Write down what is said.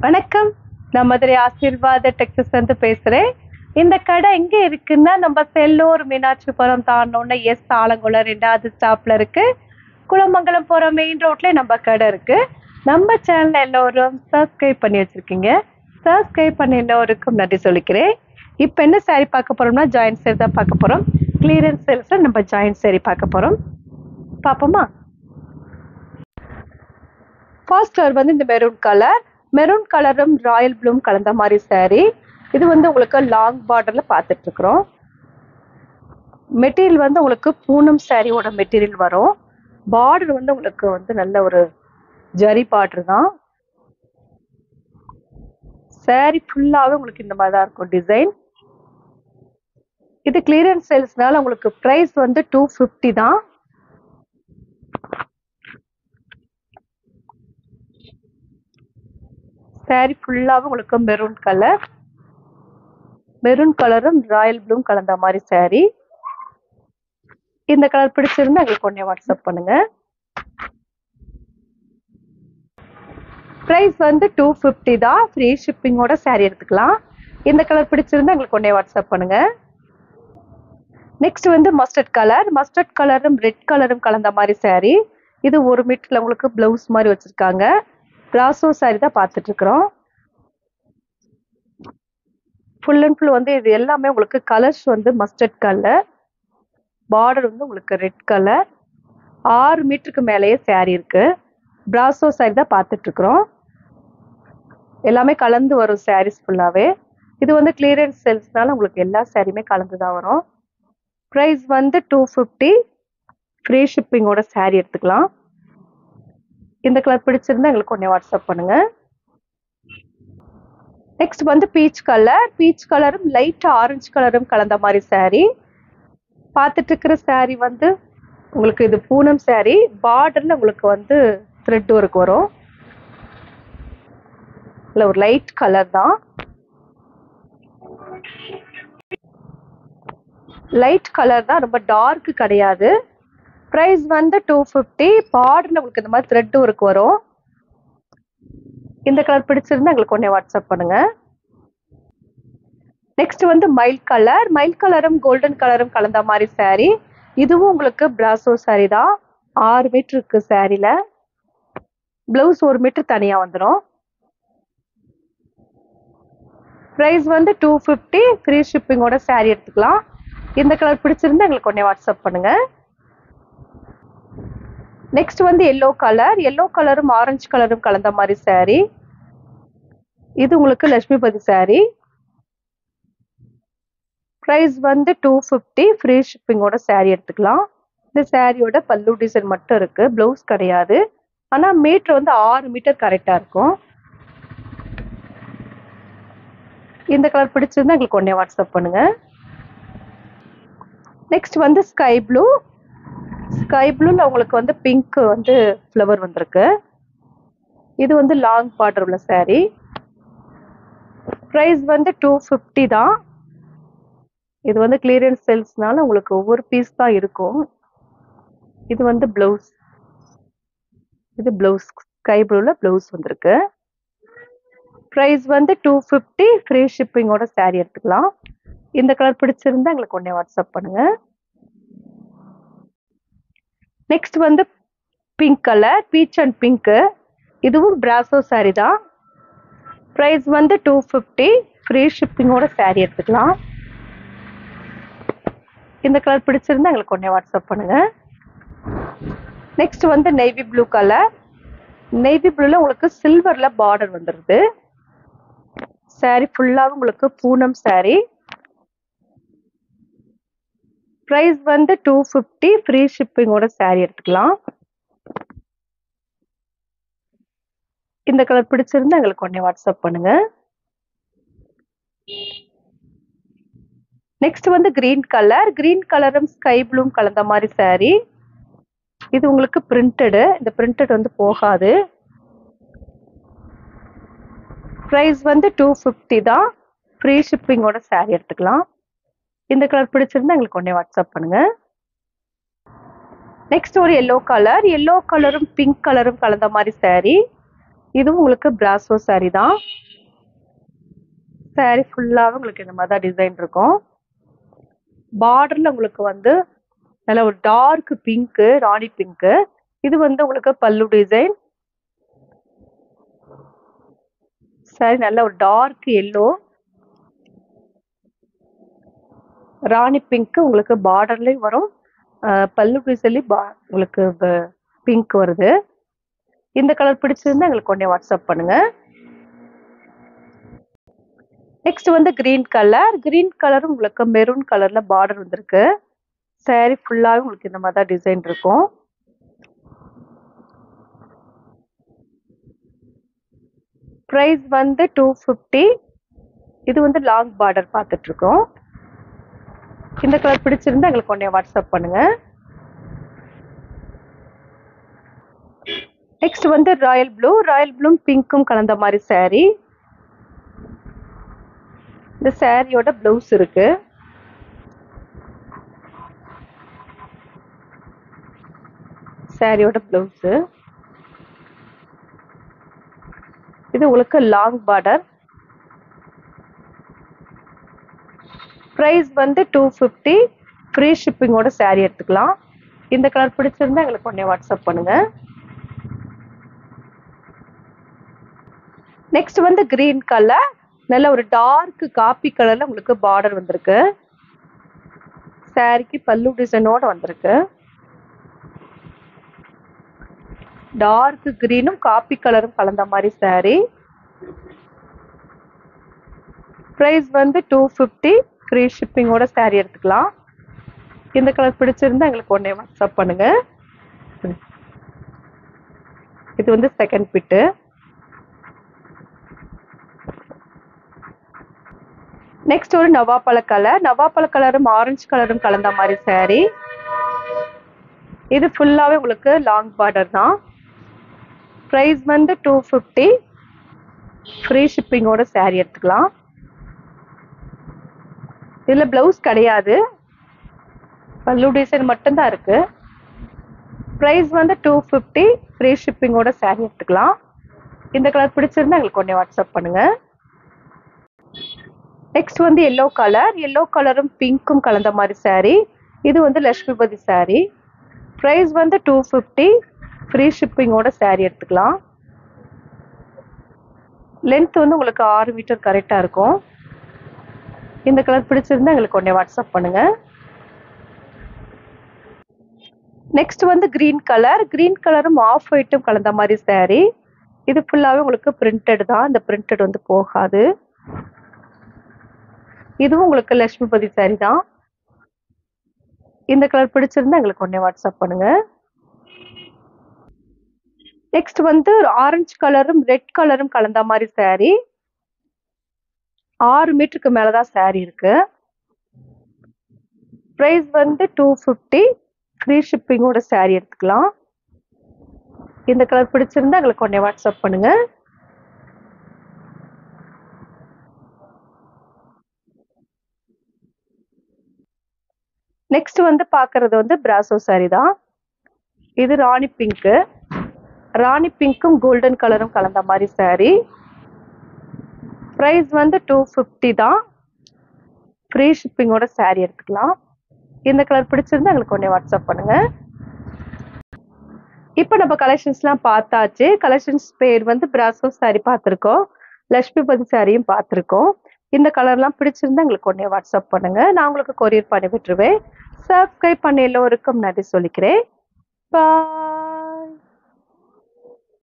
வணக்கம். நான் மதுரை ஆசீர்வாத டெக்ஸஸ் வந்து பேசுறேன். இந்த கடை எங்க இருக்குன்னா, நம்ம செல்லூர் மீனாட்சிபுரம் தாண்டோன ஆலங்குளம் 2வது ஸ்டாப்ல இருக்கு. குளமங்கலம் போற மெயின் ரோட்ல நம்ம கடை இருக்கு. நம்ம சேனல் எல்லோரும் சப்ஸ்கிரைப் பண்ணி வச்சிருக்கீங்க. சப்ஸ்கிரைப் பண்ணி எல்லோருக்கும் நன்றி சொல்லிக்கிறேன். இப்போ என்ன சாரி பார்க்க போறோம்னா, ஜாயிண்ட் சேரி தான் பார்க்க போறோம். கிளியரன்ஸ் சேல்ஸ்ல நம்ம ஜாயிண்ட் சேரி பார்க்க போறோம். பார்ப்போமா? ஃபர்ஸ்ட் கலர் வந்து இந்த மெரூன் கலரும் ராயல் ப்ளூம் கலந்த மாதிரி சாரி. இது வந்து உங்களுக்கு லாங் பார்டர்ல பார்த்துட்டு இருக்கிறோம். மெட்டீரியல் வந்து உங்களுக்கு பூனம் சாரியோட மெட்டீரியல் வரும். பார்டர் வந்து உங்களுக்கு வந்து நல்ல ஒரு ஜரி பார்டர் தான். சாரி ஃபுல்லாவே உங்களுக்கு இந்த மாதிரி தான் இருக்கும் டிசைன். இது கிளியரன்ஸ் சேல்ஸ்னால உங்களுக்கு பிரைஸ் வந்து 250 தான். சாரி ஃபுல்லாவே உங்களுக்கு மெரூன் கலரும் ராயல் ப்ளூம் கலந்த மாதிரி சாரி. இந்த கலர் பிடிச்சிருந்தா எங்களுக்கு உடனே வாட்ஸ்அப் பண்ணுங்க. பிரைஸ் வந்து 250 தான். ஃப்ரீ ஷிப்பிங்கோட சாரி எடுத்துக்கலாம். இந்த கலர் பிடிச்சிருந்தா எங்களுக்கு உடனே வாட்ஸ்அப் பண்ணுங்க. நெக்ஸ்ட் வந்து மஸ்டர்ட் கலரும் ரெட் கலரும் கலந்த மாதிரி சாரி. இது 1 மீட்டர்ல உங்களுக்கு பிளவுஸ் மாதிரி வச்சிருக்காங்க. பிராசோ சாரி தான் பார்த்துட்டு இருக்கிறோம். ஃபுல் அண்ட் ஃபுல் வந்து இது எல்லாமே உங்களுக்கு கலர்ஸ் வந்து மஸ்டர்ட் கலர். பார்டர் வந்து உங்களுக்கு ரெட் கலர். 6 மீட்டருக்கு மேலேயே சாரி இருக்கு. பிராசோ சாரி தான் பார்த்துட்டு இருக்கிறோம். எல்லாமே கலந்து வரும் சாரீஸ் ஃபுல்லாவே. இது வந்து கிளியரன்ஸ் சேல்ஸ்னால உங்களுக்கு எல்லா சாரியுமே கலந்து தான் வரும். பிரைஸ் வந்து 250. ஃப்ரீ ஷிப்பிங்கோட சாரி எடுத்துக்கலாம். இந்த கலர் பிடிச்சிருந்தா எங்களுக்கு உடனே வாட்ஸ்அப் பண்ணுங்க. நெக்ஸ்ட் வந்து பீச் கலரும் லைட் ஆரஞ்சு கலரும் கலந்த மாதிரி சாரி. பார்த்துட்டு இருக்கிற சாரி வந்து உங்களுக்கு இது பூனம் சாரி. பார்டர்ல உங்களுக்கு வந்து த்ரெட் ஒர்க் வரும். இல்ல ஒரு லைட் கலர் தான். லைட் கலர் தான், ரொம்ப டார்க் கிடையாது. பிரைஸ் வந்து 250. பார்டர்ல உங்களுக்கு இந்த மாதிரி த்ரெட் ஒர்க் வரும். இந்த கலர் பிடிச்சிருந்தா எங்களுக்கு உடனே வாட்ஸ்அப் பண்ணுங்க. நெக்ஸ்ட் வந்து மயில் கலரும் கோல்டன் கலரும் கலந்த மாதிரி சாரி. இதுவும் உங்களுக்கு பிராசோ சாரி தான். 6 மீட்டர் இருக்கு சாரில. பிளவுஸ் 1 மீட்டர் தனியா வந்துடும். பிரைஸ் வந்து 250. ஃப்ரீ ஷிப்பிங்கோட சாரி எடுத்துக்கலாம். இந்த கலர் பிடிச்சிருந்தா எங்களுக்கு உடனே வாட்ஸ்அப் பண்ணுங்க. நெக்ஸ்ட் வந்து எல்லோ கலரும் ஆரஞ்சு கலரும் கலந்த மாதிரி சாரி. இது உங்களுக்கு லட்சுமிபதி சாரி. பிரைஸ் வந்து 250. ஃப்ரீ ஷிப்பிங்கோட சாரி எடுத்துக்கலாம். இந்த சாரியோட பல்லு டிசைன் மட்டும் இருக்கு, பிளவுஸ் கிடையாது. ஆனா மீட்டர் வந்து 6 மீட்டர் கரெக்டா இருக்கும். இந்த கலர் பிடிச்சிருந்தா எங்களுக்கு உடனே வாட்ஸ்அப் பண்ணுங்க. நெக்ஸ்ட் வந்து ஸ்கை ப்ளூல உங்களுக்கு வந்து பிங்க் வந்து ஃப்ளவர் வந்திருக்கு. இது வந்து லாங் பார்டர் உள்ள சாரி. பிரைஸ் வந்து 250 தான். இது வந்து கிளியரன்ஸ் சேல்ஸ்னால உங்களுக்கு ஒவ்வொரு பீஸ் தான் இருக்கும். இது வந்து பிளவுஸ். இது பிளவுஸ் ஸ்கை ப்ளூல பிளவுஸ் வந்திருக்கு. பிரைஸ் வந்து 250. ஃப்ரீ ஷிப்பிங்கோட சாரி எடுத்துக்கலாம். இந்த கலர் பிடிச்சிருந்தா எங்களுக்கு உடனே வாட்ஸ்அப் பண்ணுங்க. நெக்ஸ்ட் வந்து pink colour, beach and pink. இதுவும் பிராசோ சாரி தான். பிரைஸ் வந்து 250. ஃப்ரீ ஷிப்பிங்கோட சாரி எடுத்துக்கலாம். இந்த கலர் பிடிச்சிருந்தா எங்களுக்கு உடனே வாட்ஸ்அப் பண்ணுங்க. நெக்ஸ்ட் வந்து நேவி ப்ளூல உங்களுக்கு சில்வர்ல பார்டர் வந்துருது. சாரி ஃபுல்லாவும் உங்களுக்கு பூனம் சாரி. பிரைஸ் வந்து 250. ஃப்ரீ ஷிப்பிங்கோட சாரி எடுத்துக்கலாம். இந்த கலர் பிடிச்சிருந்தா எங்களுக்கு உடனே வாட்ஸ்அப் பண்ணுங்க. நெக்ஸ்ட் வந்து கிரீன் கலரும் ஸ்கை ப்ளூம் கலந்த மாதிரி சாரி. இது உங்களுக்கு பிரிண்டட். இந்த பிரிண்டட் வந்து போகாது. பிரைஸ் வந்து 250 தான். ஃப்ரீ ஷிப்பிங்கோட சாரி எடுத்துக்கலாம். இந்த கலர் பிடிச்சிருந்தா எங்களுக்கு உடனே வாட்ஸ்அப் பண்ணுங்க. நெக்ஸ்ட் ஒரு எல்லோ கலரும் பிங்க் கலரும் கலந்த மாதிரி சாரி. இதுவும் உங்களுக்கு பிராசோ saree தான். saree ஃபுல்லாவே உங்களுக்கு இந்த மாதிரி தான் டிசைன் இருக்கும். பார்டர்ல உங்களுக்கு வந்து நல்ல ஒரு டார்க் பிங்க், ராணி பிங்க். இது வந்து உங்களுக்கு பல்லு டிசைன். saree நல்ல ஒரு டார்க் எல்லோ, ராணி பிங்க் உங்களுக்கு பார்டர்லயும் வரும். பல்லு டிசைன்லயும் உங்களுக்கு பிங்க் வருது. இந்த கலர் பிடிச்சிருந்தா எங்களுக்கு உடனே வாட்ஸ்அப் பண்ணுங்க. நெக்ஸ்ட் வந்து கிரீன் கலர். கிரீன் கலரும் உங்களுக்கு மெரூன் கலர்ல பார்டர் வந்திருக்கு. saree ஃபுல்லாவே உங்களுக்கு இந்த மாதிரி தான் டிசைன் இருக்கும். பிரைஸ் வந்து 250. இது வந்து லாங் பார்டர் பார்த்துட்டு இருக்கோம். இந்த கலர் பிடிச்சிருந்தா எங்களுக்கு உடனே வாட்ஸ்அப் பண்ணுங்க. நெக்ஸ்ட் வந்து ராயல் ப்ளூ. ராயல் ப்ளூ பிங்க்கும் கலந்த மாதிரி saree. இந்த சாரியோட பிளவுஸ் இருக்கு. சாரியோட பிளவுஸ் இது உங்களுக்கு லாங் பார்டர். பிரைஸ் வந்து 250. ஃப்ரீ ஷிப்பிங்கோட saree எடுத்துக்கலாம். இந்த கலர் பிடிச்சிருந்தா எங்களுக்கு உடனே வாட்ஸ்அப் பண்ணுங்க. நெக்ஸ்ட் வந்து கிரீன் கலர். நல்ல ஒரு டார்க் காப்பி கலர்ல உங்களுக்கு பார்டர் வந்திருக்கு. சாரிக்கு பல்லு டிசைனோட வந்திருக்கு. டார்க் கிரீனும் காப்பி கலரும் கலந்த மாதிரி saree. பிரைஸ் வந்து 250. ஃப்ரீ ஷிப்பிங்கோட saree எடுத்துக்கலாம். இந்த கலர் பிடிச்சிருந்தா எங்களுக்கு உடனே வாட்ஸ்அப் பண்ணுங்க. இது வந்து செகண்ட் பிட்டு. நெக்ஸ்ட் ஒரு நவாப்பழ கலர். நவாப்பழ கலரும் ஆரஞ்சு கலரும் கலந்த மாதிரி saree. இது ஃபுல்லாவே உங்களுக்கு லாங் பார்டர் தான். பிரைஸ் வந்து 250. ஃப்ரீ ஷிப்பிங்கோட saree எடுத்துக்கலாம். இதுல பிளவுஸ் கிடையாது, பல்லு டிசைன் மட்டும்தான் இருக்கு. பிரைஸ் வந்து 250. ஃப்ரீ ஷிப்பிங்கோட saree எடுத்துக்கலாம். இந்த கலர் பிடிச்சிருந்தா எங்களுக்கு உடனே வாட்ஸ்அப் பண்ணுங்க. நெக்ஸ்ட் வந்து எல்லோ கலர். எல்லோ கலரும் பிங்க்கும் கலந்த மாதிரி saree. இது வந்து லட்சுமிபதி saree. பிரைஸ் வந்து 250. ஃப்ரீ ஷிப்பிங்கோட saree எடுத்துக்கலாம். லென்த் வந்து உங்களுக்கு 6 மீட்டர் கரெக்டா இருக்கும். இந்த கலர் பிடிச்சிருந்தா எங்களுக்கு உடனே வாட்ஸ்அப் பண்ணுங்க. நெக்ஸ்ட் வந்து கிரீன் கலர். கிரீன் கலரும் ஆஃப் ஒயிட்டும் கலந்த மாதிரி saree. இது ஃபுல்லாவே உங்களுக்கு பிரிண்டட் தான். இந்த பிரிண்டட் வந்து போகாது. இதுவும் உங்களுக்கு லட்சுமிபதி saree தான். இந்த கலர் பிடிச்சிருந்தா எங்களுக்கு உடனே வாட்ஸ்அப் பண்ணுங்க. நெக்ஸ்ட் வந்து ஆரஞ்சு கலரும் ரெட் கலரும் கலந்த மாதிரி saree. 6 மீட்டருக்கு மேலதான் saree இருக்கு. பிரைஸ் வந்து 250. ஃப்ரீ ஷிப்பிங்கோட saree எடுத்துக்கலாம். இந்த கலர் பிடிச்சிருந்தா எங்களுக்கு உடனே வாட்ஸ்அப் பண்ணுங்க. நெக்ஸ்ட் வந்து பாக்குறது வந்து பிராசோ saree தான். இது ராணி பிங்க். ராணி பிங்க்கும் கோல்டன் கலரும் கலந்த மாதிரி saree. பிரைஸ் வந்து 250 தான். ஃப்ரீ ஷிப்பிங்கோட saree எடுத்துக்கலாம். இந்த கலர் பிடிச்சிருந்தா எங்களுக்கு உடனே வாட்ஸ்அப் பண்ணுங்க. இப்போ நம்ம கலெக்ஷன்ஸ்லாம் பார்த்தாச்சு. கலெக்ஷன்ஸ் பேர் வந்து பிராசோ saree பார்த்துருக்கோம், லட்சுமிபதி சாரியும் பார்த்துருக்கோம். இந்த கலர்லாம் பிடிச்சிருந்தா எங்களுக்கு உடனே வாட்ஸ்அப் பண்ணுங்க. நான் உங்களுக்கு கொரியர் பண்ணி விட்டுருவேன். சப்ஸ்கிரைப் பண்ண எல்லோருக்கும் நன்றி சொல்லிக்கிறேன். பாய்.